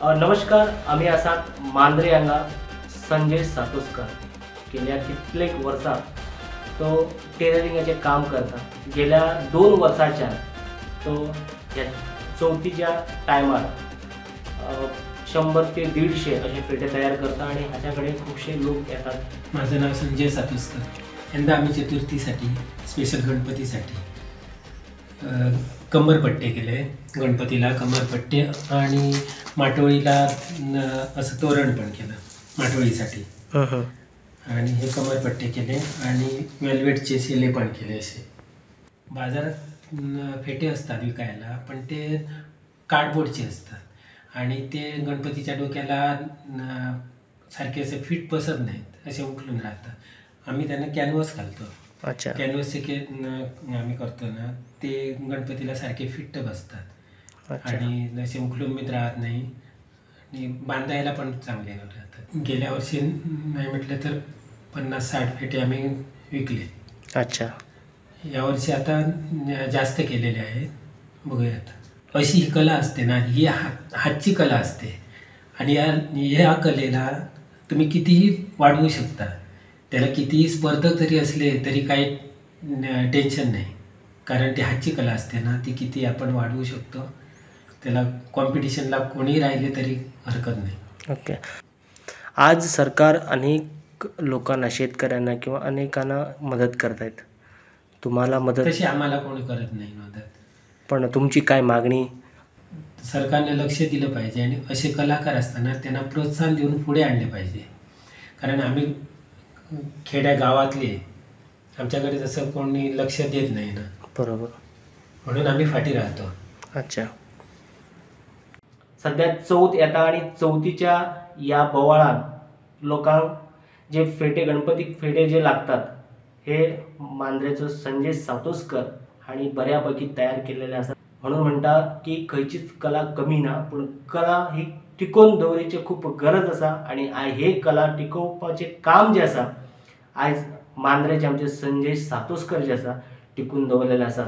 नमस्कार, आम्ही आसात मांद्रे हांगा संजय सातोस्कर गेल्या कितलेक वर्सां तो टेलरिंगाचे काम करता। गेल्या 2 वर्सांच्यान तो ह्या चवथीच्या टायमार 100 ते 150 असे फेटे तयार करता आणि हाच्याकडे खूपशे लोक येतात। माझं नाव संजय सातोस्कर। यंदा आम्ही चतुर्थीसाठी स्पेशल गणपतीसाठी कमरपट्टे केले। गणपतीला कमरपट्टे आणि माटोळीला असं तोरण पण केलं माटोळीसाठी। आणि हे कमरपट्टे केले आणि वेल्वेटचे सेले पण केले। असे बाजारात फेटे असतात विकायला, पण ते कार्डबोर्डचे असतात आणि ते गणपतीच्या डोक्याला सारखे असे फिट बसत नाहीत, असे उकलून राहतात। आम्ही त्यांना कॅनव्हास घालतो। अच्छा, कॅनव्हासचे आम्ही करतो ना, ते गणपतीला सारखे फिट्ट बसतात आणि असे उकलून राहत नाही आणि बांधायला पण चांगले राहतात। गेल्या वर्षी नाही म्हटलं तर 50-60 फेटे आम्ही विकले। अच्छा, यावर्षी आता जास्त केलेले आहेत, बघूयात। अशी ही कला असते ना, ही हातची कला असते आणि या कलेला तुम्ही कितीही वाढवू शकता। त्याला कितीही स्पर्धक जरी असले तरी काही टेन्शन नाही, कारण ती हातची कला असते ना, ती किती आपण वाढवू शकतो। त्याला कॉम्पिटिशनला कोणी राहिले तरी हरकत नाही। ओके। आज सरकार अनेक लोकांना, शेतकऱ्यांना किंवा अनेकांना मदत करत आहेत। तुम्हाला मदत तशी आम्हाला कोणी करत नाही मदत, पण तुमची काय मागणी? सरकारने लक्ष दिलं पाहिजे आणि असे कलाकार असताना त्यांना प्रोत्साहन देऊन पुढे आणले पाहिजे। कारण आम्ही खेड्या गावातले, आमच्याकडे जसं कोणी लक्ष देत नाही ना, बरोबर, म्हणून आम्ही फाटी राहतो। अच्छा, सध्या चौथ येता आणि चौथीच्या या बोवाळात लोकांक जे फेटे, गणपती फेटे जे लागतात, हे मांद्रेचो संजय सातोस्कर हांणी बऱ्यापैकी तयार केलेले असतात। म्हणून म्हणटा की खंयचीच कला कमी ना, पण कला ही टिकोवन दवरची खूप गरज आसा आणि हे कला टिकोवपाचे काम जे आसा आज मांद्रेचे आमचे संजय सातोस्कर जे आसा टिकून दवरलेले आसा।